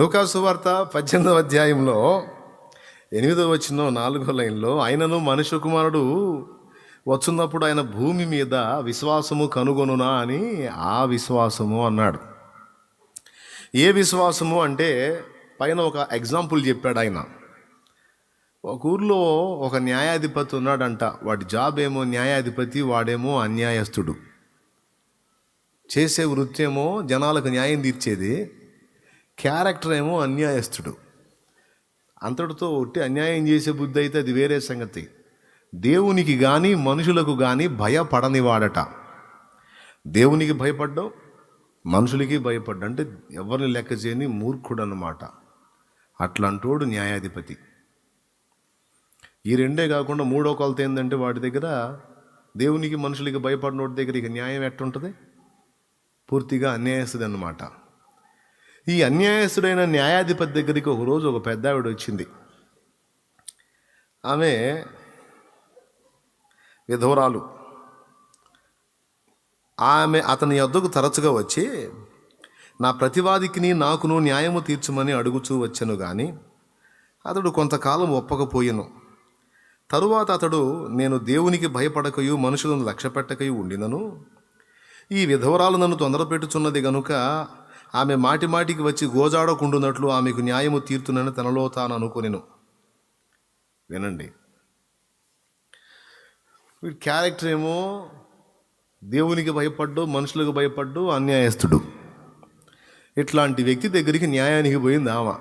లూకా సువార్త 18వ అధ్యాయంలో 8వ వచనం 4వ లైన్లో, ఆయనను మనుష్య కుమారుడు వచ్చున్నప్పుడు ఆయన భూమి మీద విశ్వాసము కనుగొనునా అని ఆ విశ్వాసము అన్నాడు. ఏ విశ్వాసము అంటే పైన ఒక ఎగ్జాంపుల్ చెప్పాడు ఆయన. ఒక ఊర్లో ఒక న్యాయాధిపతి ఉన్నాడంట. వాడి జాబ్ ఏమో న్యాయాధిపతి, వాడేమో అన్యాయస్తుడు. చేసే వృత్తి ఏమో జనాలకు న్యాయం తీర్చేది, క్యారెక్టర్ ఏమో అన్యాయస్తుడు. అంతటితో ఒట్టి అన్యాయం చేసే బుద్ధి అయితే అది వేరే సంగతి. దేవునికి కానీ మనుషులకు కానీ భయపడనివాడట. దేవునికి భయపడ్డావు, మనుషులకి భయపడ్డా అంటే ఎవరిని లెక్క చేయని మూర్ఖుడు అన్నమాట. అట్లాంటోడు న్యాయాధిపతి. ఈ రెండే కాకుండా మూడో కొలత ఏంటంటే వాడి దగ్గర దేవునికి మనుషులకి భయపడినోడి దగ్గర ఇక న్యాయం ఎట్టుంటుంది? పూర్తిగా అన్యాయస్తుడు అన్నమాట. ఈ అన్యాయస్తుడైన న్యాయాధిపతి దగ్గరికి ఒకరోజు ఒక పెద్ద ఆవిడ వచ్చింది. ఆమె విధవరాలు. ఆమె అతని యొద్దకు తరచుగా వచ్చి, నా ప్రతివాదికిని నాకును న్యాయము తీర్చమని అడుగుచూ వచ్చాను, కానీ అతడు కొంతకాలం ఒప్పకపోయెను. తరువాత అతడు, నేను దేవునికి భయపడకయు మనుషులను లక్ష్యపెట్టకయు ఉండినను, ఈ విధవరాలు నన్ను తొందరపెట్టుచున్నది గనుక ఆమె మాటి మాటికి వచ్చి గోజాడకుండునట్లు ఆమెకు న్యాయము తీర్చునని తనలో తాను అనుకొనెను. వినండి, వీడి క్యారెక్టర్ ఏమో దేవునికి భయపడ్డు, మనుషులకు భయపడ్డు, అన్యాయస్తుడు. ఇట్లాంటి వ్యక్తి దగ్గరికి న్యాయానికి పోయింది ఆమె,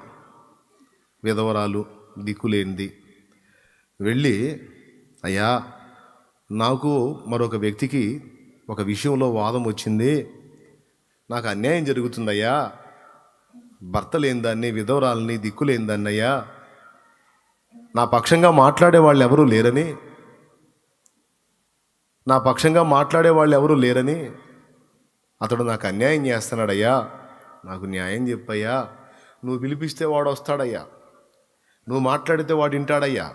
విధవరాలు, దిక్కులేనిది. వెళ్ళి, అయ్యా, నాకు మరొక వ్యక్తికి ఒక విషయంలో వాదం వచ్చింది, నాకు అన్యాయం జరుగుతుందయ్యా, భర్త లేనిదాన్ని, విధవరాలని, దిక్కులేనిదాన్ని అయ్యా, నా పక్షంగా మాట్లాడే వాళ్ళు ఎవరూ లేరని, అతడు నాకు అన్యాయం చేస్తున్నాడయ్యా, నాకు న్యాయం చెప్పయ్యా, నువ్వు పిలిపిస్తే వాడు వస్తాడయ్యా, నువ్వు మాట్లాడితే వాడు వింటాడయ్యా,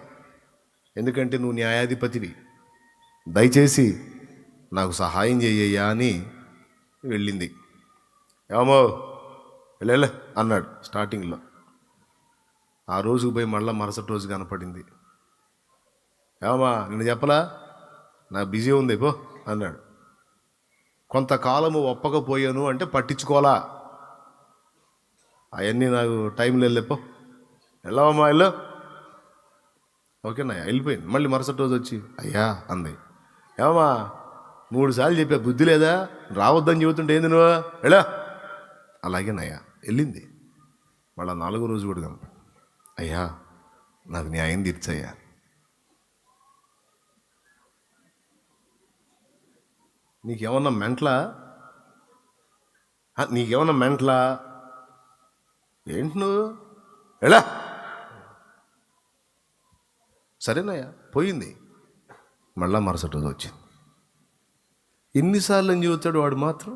ఎందుకంటే నువ్వు న్యాయాధిపతివి, దయచేసి నాకు సహాయం చెయ్యయ్యా అని వెళ్ళింది. ఏమో వెళ్ళే అన్నాడు స్టార్టింగ్లో. ఆ రోజుకు పోయి మళ్ళీ మరుసటి రోజు కనపడింది. ఏమా నిన్ను చెప్పలా, నాకు బిజీ ఉంది పో అన్నాడు. కొంతకాలము ఒప్పకపోయాను అంటే పట్టించుకోవాలా, అవన్నీ నాకు టైంలో వెళ్ళేపో, వెళ్ళవమ్మా వెళ్ళు, ఓకేనా, వెళ్ళిపోయింది. మళ్ళీ మరుసటి రోజు వచ్చి, అయ్యా అంది. ఏమా 3 సార్లు చెప్పా, బుద్ధి లేదా, రావద్దని చెబుతుంటే ఏంది నువ్వు, వెళ్ళా. అలాగేనయ్యా వెళ్ళింది. మళ్ళీ 4వ రోజు కూడా కనుక, అయ్యా నాకు న్యాయం తీర్చయ్యా. నీకేమన్నా మెంట్లా ఏంటి నువ్వు, ఎలా, సరేనయ్యా పోయింది. మళ్ళా మరుసటి రోజు వచ్చింది. ఎన్నిసార్లు అని చెబుతాడు వాడు మాత్రం.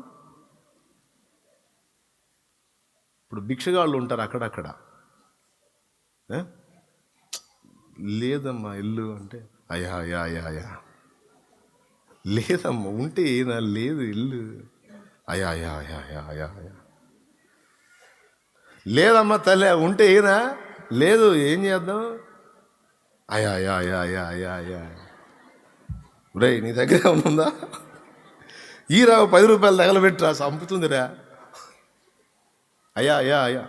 ఇప్పుడు భిక్షగాళ్ళు ఉంటారు అక్కడక్కడ, లేదమ్మా ఇల్లు అంటే, అయ్యా అయ్యా అయ్యా అయ్యా, లేదమ్మా ఉంటే ఏనా, లేదు ఇల్లు, అయ్యా అయ్యా అయ్యా అయ్యా అయ్యా అయ్యా, లేదమ్మా తల్లి ఉంటే ఏనా, లేదు ఏం చేద్దాం, అయ్యా అయ్యా అయ్యా అయ్యా అయ్యా అయ్యా. రే నీ దగ్గర ఉందా, ఈ రావు 10 రూపాయలు తగలబెట్టరా, చంపుతుందిరా. అయ్యా అయ్యా అయ్యా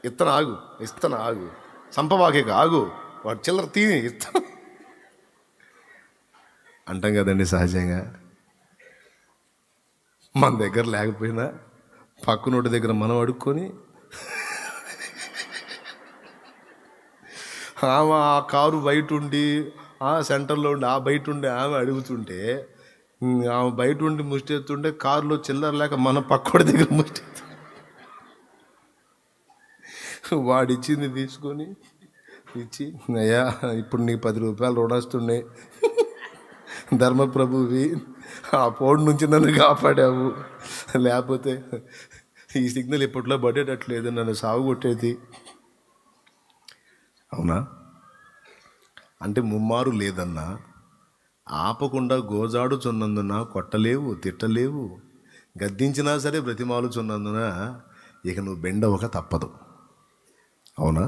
ఇస్తాను ఆగు, చంపవాకే ఆగు, వాడు చిల్లర తీని ఇస్తాను అంటాం కదండి సహజంగా. మన దగ్గర లేకపోయినా పక్కనోటి దగ్గర మనం అడుక్కొని, ఆమె ఆ కారు బయట ఉండి, ఆ సెంటర్లో ఉండి, ఆ బయట ఉండి ఆమె అడుగుతుంటే, ఆమె బయట ఉండి ముష్టి ఎత్తుంటే కారులో చిల్లర లేక మన పక్కోడి దగ్గర ముష్టి వాడిచ్చింది తీసుకొని ఇచ్చి, అయ్యా ఇప్పుడు నీకు 10 రూపాయలు రుణస్తున్నాయి, ధర్మప్రభువి, ఆ పోడు నుంచి నన్ను కాపాడావు, లేకపోతే ఈ సిగ్నల్ ఇప్పట్లో పడేటట్లేదు, నన్ను సాగు కొట్టేది. అవునా? అంటే ముమ్మారు లేదన్నా, ఆపకుండా గోజాడుచున్నందున కొట్టలేవు, తిట్టలేవు, గద్దించినా సరే బ్రతిమాలుచున్నందున ఇక నువ్వు బెండవక తప్పదు. అవునా?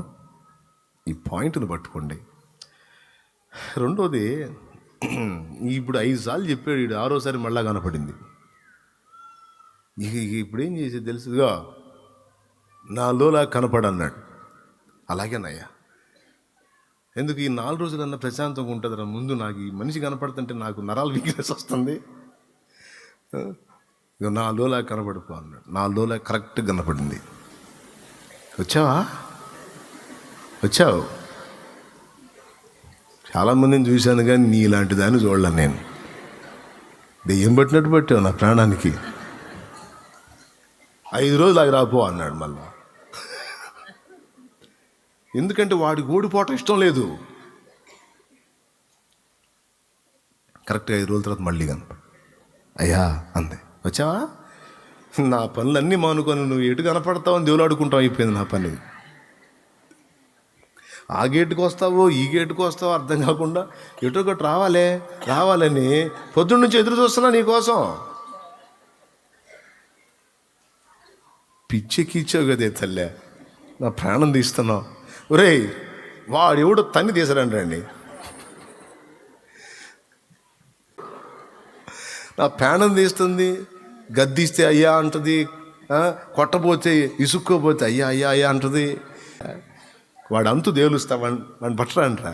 ఈ పాయింట్ని పట్టుకోండి. రెండోది, ఇప్పుడు 5 సార్లు చెప్పాడు, వీడు 6వసారి మళ్ళా కనపడింది. ఇప్పుడు ఏం చేసేది తెలుసుగా, నాలోలా కనపడన్నాడు. అలాగేనయ్యా, ఎందుకు ఈ 4 రోజులన్నా ప్రశాంతంగా ఉంటుందిరా. ముందు నాకు ఈ మనిషి కనపడుతుంటే నాకు నరాల వీక్నెస్ వస్తుంది. ఇక నాలోలా కనపడిపో అన్నాడు. నాలోలా కరెక్ట్గా కనపడింది. వచ్చావు. చాలామందిని చూశాను కానీ నీ ఇలాంటి దాన్ని చూడలేను నేను. దెయ్యం పట్టినట్టు పట్టావు నా ప్రాణానికి. 5 రోజులు ఆగి రాపో అన్నాడు మళ్ళా. ఎందుకంటే వాడికి ఓడిపోవటం ఇష్టం లేదు. కరెక్ట్గా 5 రోజుల తర్వాత మళ్ళీ కనప, అయ్యా అంతే. వచ్చావా? నా పనులన్నీ మానుకొని నువ్వు ఎటు కనపడతావని దేవుడు ఆడుకుంటావు అయిపోయింది నా పని. ఆ గేటుకు వస్తావో ఈ గేటుకు వస్తావో అర్థం కాకుండా ఎటో ఒకటి రావాలని పొద్దున్న నుంచి ఎదురు చూస్తున్నా నీకోసం. పిచ్చెక్కిచ్చావు కదే తల్లే, నా ప్రాణం తీస్తున్నావు. ఒరేయ్, వాడెవడో తన్ని తీసాడండి. నా ప్రాణం తీస్తుంది. గద్దిస్తే అయ్యా అంటుంది, కొట్టబోతే ఇసుక్కోపోతే అయ్యా అంటుంది. వాడు అంతు దేవులుస్తా వాడిని పట్టరాంట్రా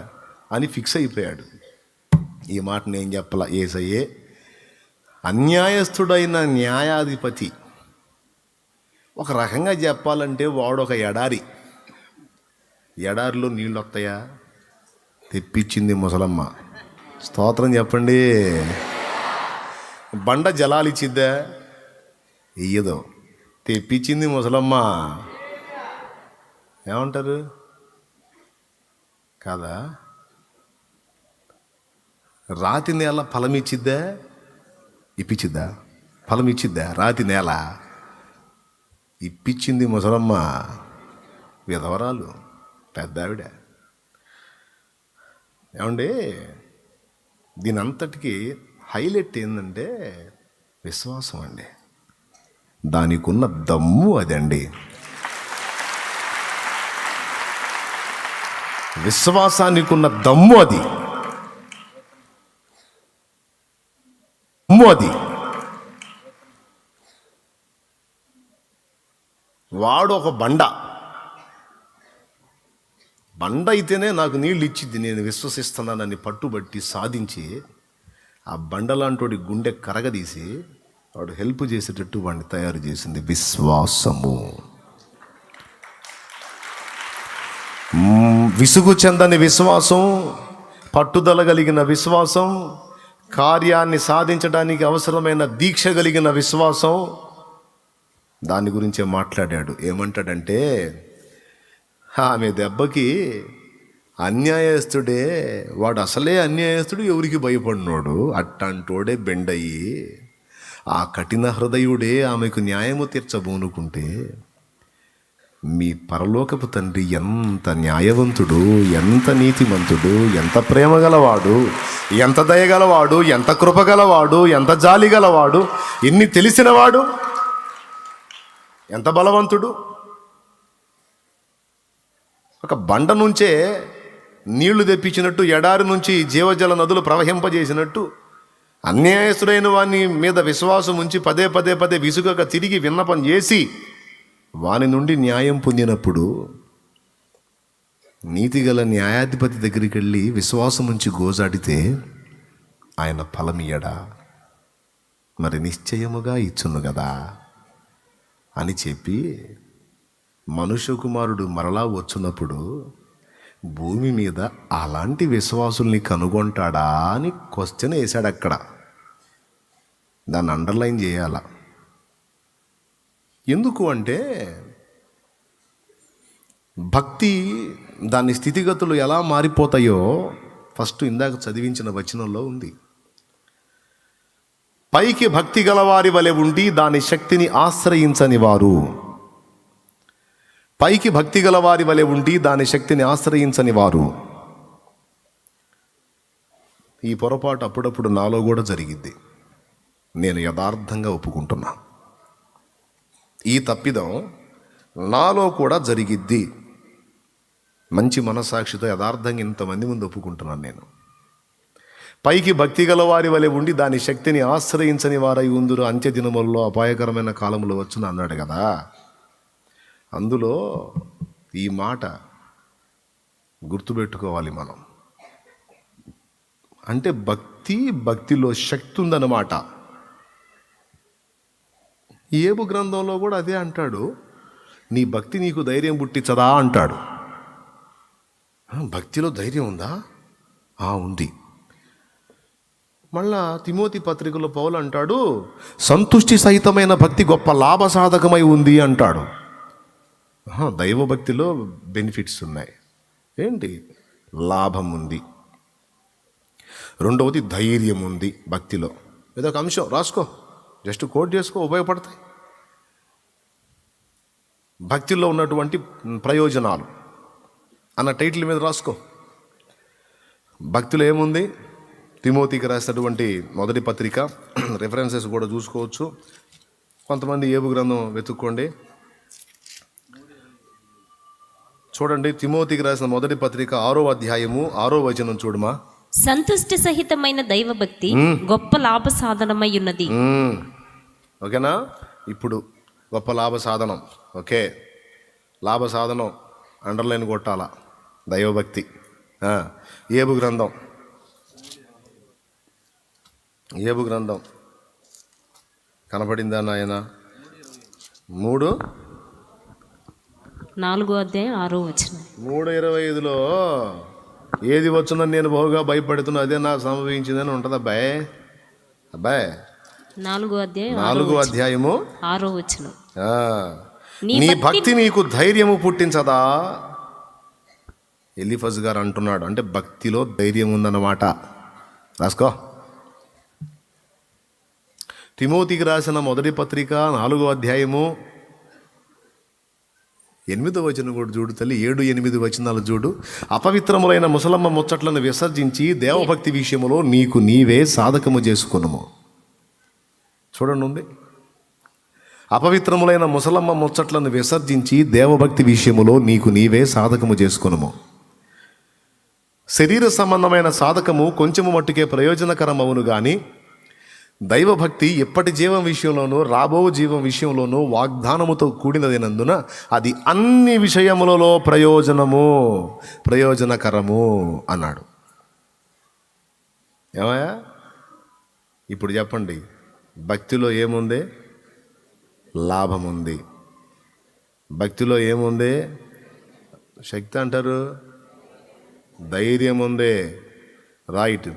అని ఫిక్స్ అయిపోయాడు. ఈ మాట నేను చెప్పలా, యేసయ్యే అన్యాయస్థుడైన న్యాయాధిపతి. ఒక రకంగా చెప్పాలంటే వాడు ఒక ఎడారిలో నీళ్ళు వస్తాయా? తెప్పించింది ముసలమ్మ. స్తోత్రం చెప్పండి. బండ జలాలు ఇచ్చిద్దా? ఇయ్యదు. తెప్పించింది ముసలమ్మ. ఏమంటారు కాదా? రాతి నేల ఫలం ఇచ్చిద్దా? ఇప్పించిద్దా? ఫలం ఇచ్చిద్దా? రాతి నేల ఇప్పించింది ముసలమ్మ. విధవరాలు, పెద్ద ఆవిడ. ఏమండి, దీని అంతటికి హైలైట్ ఏంటంటే విశ్వాసం అండి. దానికి ఉన్న దమ్ము అదండి. విశ్వాసానికి ఉన్న దమ్ము అది. వాడు ఒక బండ అయితేనే నాకు నీళ్ళు ఇచ్చిద్ది, నేను విశ్వసిస్తున్నానని పట్టుబట్టి సాధించి ఆ బండలాంటి గుండె కరగదీసి వాడు హెల్ప్ చేసేటట్టు వాడిని తయారు చేసింది విశ్వాసము. విసుగు చెందని విశ్వాసం, పట్టుదల కలిగిన విశ్వాసం, కార్యాన్ని సాధించడానికి అవసరమైన దీక్ష కలిగిన విశ్వాసం. దాని గురించే మాట్లాడాడు. ఏమంటాడంటే, ఆమె దెబ్బకి అన్యాయస్తుడే, వాడు అసలే అన్యాయస్తుడు, ఎవరికి భయపడినోడు, అట్టంటోడే బెండయ్యి ఆ కఠిన హృదయుడే ఆమెకు న్యాయము తీర్చబోనుకుంటే మీ పరలోకపు తండ్రి ఎంత న్యాయవంతుడు, ఎంత నీతిమంతుడు, ఎంత ప్రేమ గలవాడు, ఎంత దయగలవాడు, ఎంత కృపగలవాడు, ఎంత జాలి గలవాడు, ఎన్ని తెలిసినవాడు, ఎంత బలవంతుడు. ఒక బండ నుంచే నీళ్లు తెప్పించినట్టు, ఎడారి నుంచి జీవజల నదులు ప్రవహింపజేసినట్టు, అన్యాయస్తుడైన వాని మీద విశ్వాసం ఉంచి పదే విసుగక తిరిగి విన్నపం చేసి వాని నుండి న్యాయం పొందినప్పుడు నీతిగల న్యాయాధిపతి దగ్గరికి వెళ్ళి విశ్వాసం ఉంచి గోజాడితే ఆయన ఫలమియ్యడా? మరి నిశ్చయముగా ఇచ్చును కదా అని చెప్పి మనుష్య కుమారుడు మరలా వచ్చినప్పుడు భూమి మీద అలాంటి విశ్వాసుల్ని కనుగొంటాడా అని క్వశ్చన్ వేశాడు. అక్కడ దాన్ని అండర్లైన్ చేయాల. ఎందుకు అంటే భక్తి దాని స్థితిగతులు ఎలా మారిపోతాయో ఫస్ట్ ఇందాక చదివించిన వచనంలో ఉంది. పైకి భక్తి గలవారి వలె ఉండి దాని శక్తిని ఆశ్రయించని వారు, పైకి భక్తి గలవారి వలె ఉండి దాని శక్తిని ఆశ్రయించని వారు. ఈ పొరపాటు అప్పుడప్పుడు నాలో కూడా జరిగిద్ది, నేను యథార్థంగా ఒప్పుకుంటున్నా. ఈ తప్పిదం నాలో కూడా జరిగిద్ది. మంచి మనస్సాక్షితో యథార్థంగా ఇంతమంది ముందు ఒప్పుకుంటున్నాను నేను. పైకి భక్తి గల వారి వలె ఉండి దాని శక్తిని ఆశ్రయించని వారై ఉందురు, అంత్య దినములలో అపాయకరమైన కాలములు వచ్చును అన్నాడు కదా. అందులో ఈ మాట గుర్తుపెట్టుకోవాలి మనం. అంటే భక్తిలో శక్తి ఉందన్నమాట. ఏబు గ్రంథంలో కూడా అదే అంటాడు, నీ భక్తి నీకు ధైర్యం పుట్టించదా అంటాడు. భక్తిలో ధైర్యం ఉందా? ఉంది. మళ్ళా తిమోతి పత్రికలో పౌలు అంటాడు, సంతుష్టి సహితమైన భక్తి గొప్ప లాభసాధకమై ఉంది అంటాడు. దైవభక్తిలో బెనిఫిట్స్ ఉన్నాయి. ఏంటి? లాభం ఉంది. రెండవది ధైర్యం ఉంది భక్తిలో. ఏదో ఒక అంశం రాసుకో, జస్ట్ కోట్ చేసుకో, ఉపయోగపడతాయి. భక్తిలో ఉన్నటువంటి ప్రయోజనాలు అన్న టైటిల్ మీద రాసుకో. భక్తిలో ఏముంది? తిమోతికి రాసినటువంటి మొదటి పత్రిక రెఫరెన్సెస్ కూడా చూసుకోవచ్చు. కొంతమంది ఏబు గ్రంథం వెతుక్కోండి, చూడండి. తిమోతికి రాసిన మొదటి పత్రిక 6వ అధ్యాయము 6వ వచనం చూడమా. సంతుష్టి సహితమైన దైవభక్తి గొప్ప లాభ సాధనమై ఉన్నది. ఓకేనా? ఇప్పుడు గొప్ప లాభ సాధనం. ఓకే, లాభ సాధనం అండర్లైన్ కొట్టాల. దైవభక్తి. ఏబు గ్రంథం కనపడిందా నాయన? 4వ అధ్యాయం 6వ వచనం. 3:25లో ఏది వచ్చునని నేను బహుగా భయపడుతున్నా, అదే నాకు సంభవించిందని ఉంటుంది. అబ్బాయి 4వ అధ్యాయము 6వ వచనం. నీ భక్తి నీకు ధైర్యము పుట్టించదా? ఎలీఫజ్ గారు అంటున్నాడు. అంటే భక్తిలో ధైర్యం ఉందన్నమాట. రాసుకో. తిమోతికి రాసిన మొదటి పత్రిక 4వ అధ్యాయము 8వ వచనం కూడా చూడు తల్లి. 7-8 వచనాలు చూడు. అపవిత్రములైన ముసలమ్మ ముచ్చట్లను విసర్జించి దేవభక్తి విషయములో నీకు నీవే సాధకము చేసుకొనుము. చూడండి ఉంది. అపవిత్రములైన ముసలమ్మ ముచ్చట్లను విసర్జించి దేవభక్తి విషయములో నీకు నీవే సాధకము చేసుకొనుము. శరీర సంబంధమైన సాధకము కొంచెము మట్టుకే ప్రయోజనకరమవును గాని దైవభక్తి ఎప్పటి జీవం విషయంలోనూ రాబో జీవం విషయంలోనూ వాగ్దానముతో కూడినదైనందున అది అన్ని విషయములలో ప్రయోజనకరము అన్నాడు. ఏమయ్యా? ఇప్పుడు చెప్పండి, భక్తిలో ఏముంది? లాభం ఉంది. భక్తిలో ఏముంది? శక్తి అంటారు, ధైర్యం ఉంది. రైట్.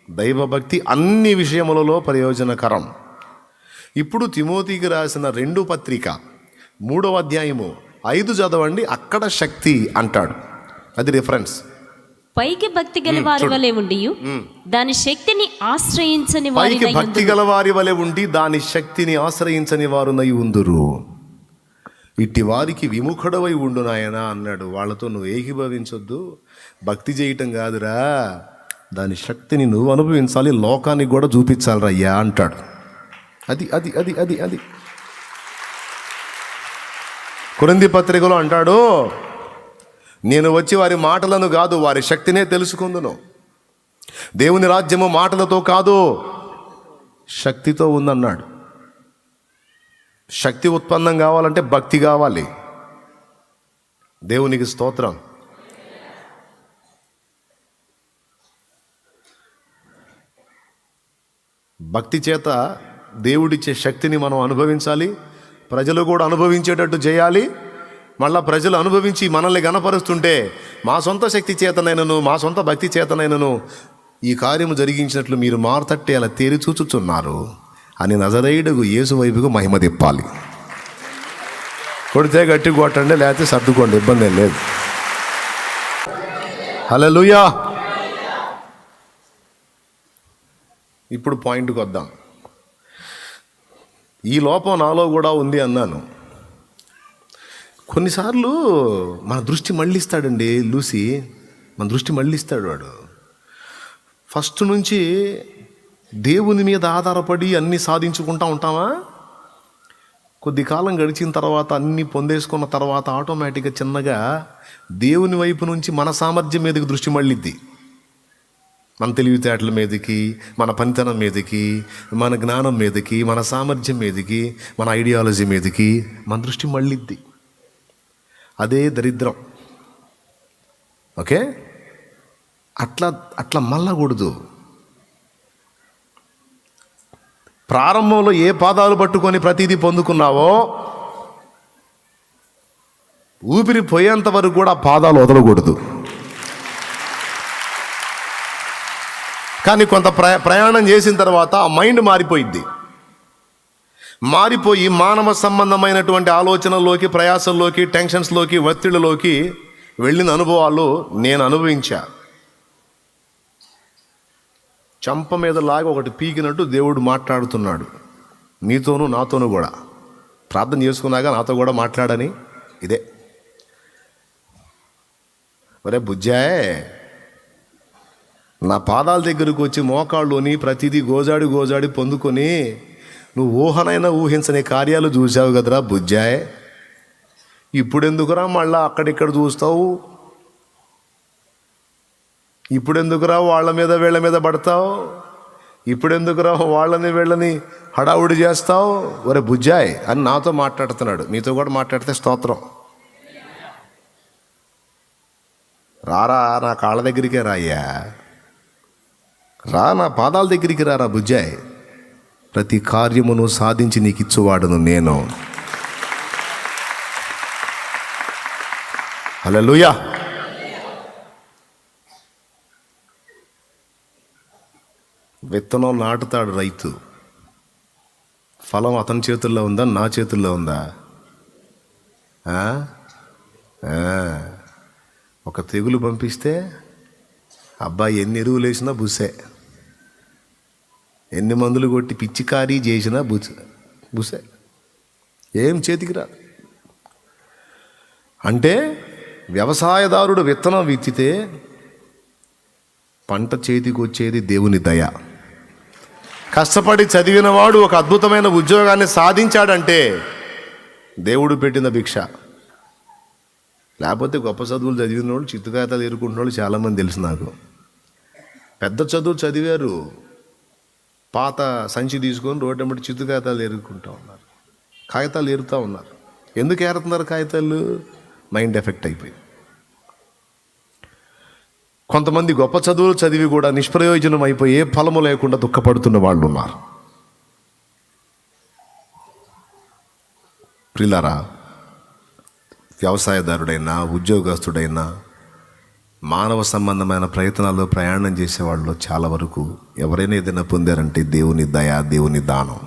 దైవభక్తి అన్ని విషయములలో ప్రయోజనకరం. ఇప్పుడు తిమోతికి రాసిన 2వ పత్రిక 3వ అధ్యాయము 5 చదవండి. అక్కడ శక్తి అంటాడు. అది రిఫరెన్స్. పైకి భక్తి గల వారి వలె ఉండి దాని శక్తిని ఆశ్రయించని పైకి భక్తి గల వారి వలె ఉండి దాని శక్తిని ఆశ్రయించని వారునై ఉందురు. ఇట్టి వారికి విముఖుడవై ఉండు నాయన అన్నాడు. వాళ్ళతో నువ్వు ఏకీభవించొద్దు. భక్తి చేయటం కాదురా, దాని శక్తిని నువ్వు అనుభవించాలి, లోకానికి కూడా చూపించాలి రయ్యా అంటాడు. అది అది అది అది అది కొరింథీ పత్రికలో అంటాడు, నేను వచ్చి వారి మాటలను కాదు వారి శక్తినే తెలుసుకుందును. దేవుని రాజ్యము మాటలతో కాదు శక్తితో ఉందన్నాడు. శక్తి ఉత్పన్నం కావాలంటే భక్తి కావాలి. దేవునికి స్తోత్రం. భక్తి చేత దేవుడిచ్చే శక్తిని మనం అనుభవించాలి, ప్రజలు కూడా అనుభవించేటట్టు చేయాలి. మళ్ళా ప్రజలు అనుభవించి మనల్ని గణపరుస్తుంటే మా సొంత శక్తి చేతనైనను మా సొంత భక్తి చేతనైనను ఈ కార్యము జరిగించినట్లు మీరు మారుతట్టే అలా తేరి చూచుచున్నారు అని నజరేయుడు యేసు వైపుకు మహిమ తిప్పాలి. కొడితే గట్టి కొట్టండి, లేకపోతే సర్దుకోండి, ఇబ్బంది ఏం లేదు. హల్లెలూయా. ఇప్పుడు పాయింట్కి వద్దాం. ఈ లోపం నాలో కూడా ఉంది అన్నాను. కొన్నిసార్లు మన దృష్టి మళ్ళిస్తాడండి లూసి, మన దృష్టి మళ్ళిస్తాడు వాడు. ఫస్ట్ నుంచి దేవుని మీద ఆధారపడి అన్నీ సాధించుకుంటా ఉంటామా? కొద్ది కాలం గడిచిన తర్వాత అన్నీ పొందేసుకున్న తర్వాత ఆటోమేటిక్గా చిన్నగా దేవుని వైపు నుంచి మన సామర్థ్యం మీదకి దృష్టి మళ్ళిద్ది. మన తెలివితేటల మీదకి, మన పనితనం మీదకి, మన జ్ఞానం మీదకి, మన సామర్థ్యం మీదకి, మన ఐడియాలజీ మీదకి మన దృష్టి మళ్ళిద్ది. అదే దరిద్రం. ఓకే, అట్లా మళ్ళకూడదు. ప్రారంభంలో ఏ పాదాలు పట్టుకొని ప్రతిదీ పొందుకున్నావో ఊపిరి పోయేంత వరకు కూడా ఆ పాదాలు వదలకూడదు. కానీ కొంత ప్రయాణం చేసిన తర్వాత ఆ మైండ్ మారిపోయి మానవ సంబంధమైనటువంటి ఆలోచనల్లోకి, ప్రయాసల్లోకి, టెన్షన్స్లోకి, ఒత్తిడిలోకి వెళ్ళిన అనుభవాలు నేను అనుభవించా. చంప మీద లాగా ఒకటి పీకినట్టు దేవుడు మాట్లాడుతున్నాడు నీతోనూ నాతోనూ కూడా. ప్రార్థన చేసుకున్నాక నాతో కూడా మాట్లాడని ఇదే, ఒరే బుజ్జాయ్, నా పాదాల దగ్గరకు వచ్చి మోకాళ్ళుని ప్రతిదీ గోజాడి పొందుకొని నువ్వు ఊహనైనా ఊహించని కార్యాలు చూసావు కదరా బుజ్జాయ్. ఇప్పుడెందుకురా మళ్ళా అక్కడిక్కడ చూస్తావు? ఇప్పుడెందుకురా వాళ్ళ మీద వీళ్ళ మీద పడతావు? ఇప్పుడెందుకురా వాళ్ళని వీళ్ళని హడావుడి చేస్తావు? ఒరే బుజ్జాయ్ అని నాతో మాట్లాడుతున్నాడు. మీతో కూడా మాట్లాడితే స్తోత్రం. రారా, నా కాళ్ళ దగ్గరికే రాయ్యా, రా, నా పాదాల దగ్గరికి రారా బుజ్జాయ్. ప్రతి కార్యమును సాధించి నీకు ఇచ్చువాడును నేను. హల్లెలూయా. విత్తనం నాటుతాడు రైతు. ఫలం అతని చేతుల్లో ఉందా, నా చేతుల్లో ఉందా? ఒక తెగులు పంపిస్తే అబ్బాయి ఎన్ని ఎరువులు వేసినా బుసే, ఎన్ని మందులు కొట్టి పిచ్చికారీ చేసినా బుసే, ఏం చేతికి రాదు. అంటే వ్యవసాయదారుడు విత్తనం విత్తితే పంట చేతికి వచ్చేది దేవుని దయ. కష్టపడి చదివినవాడు ఒక అద్భుతమైన ఉద్యోగాన్ని సాధించాడంటే దేవుడు పెట్టిన భిక్ష. లేకపోతే గొప్ప చదువులు చదివిన వాళ్ళు చిత్తుకాయతాలు ఏరుకుంటున్న వాళ్ళు చాలామంది తెలుసు నాకు. పెద్ద చదువు చదివారు, పాత సంచి తీసుకొని రోడ్డు వెంబడి చిత్తుకాయతాలు ఏరుకుంటూ ఉన్నారు, కాగితాలు ఏరుతూ ఉన్నారు. ఎందుకు ఏరుతున్నారు కాగితాలు? మైండ్ ఎఫెక్ట్ అయిపోయి. కొంతమంది గొప్ప చదువులు చదివి కూడా నిష్ప్రయోజనం అయిపోయి ఏ ఫలము లేకుండా దుఃఖపడుతున్న వాళ్ళు ఉన్నారు. ప్రియులారా, వ్యవసాయదారుడైనా, ఉద్యోగస్తుడైనా, మానవ సంబంధమైన ప్రయత్నాల్లో ప్రయాణం చేసేవాళ్ళు చాలా వరకు ఎవరైనా ఏదైనా పొందారంటే దేవుని దయ, దేవుని దానం.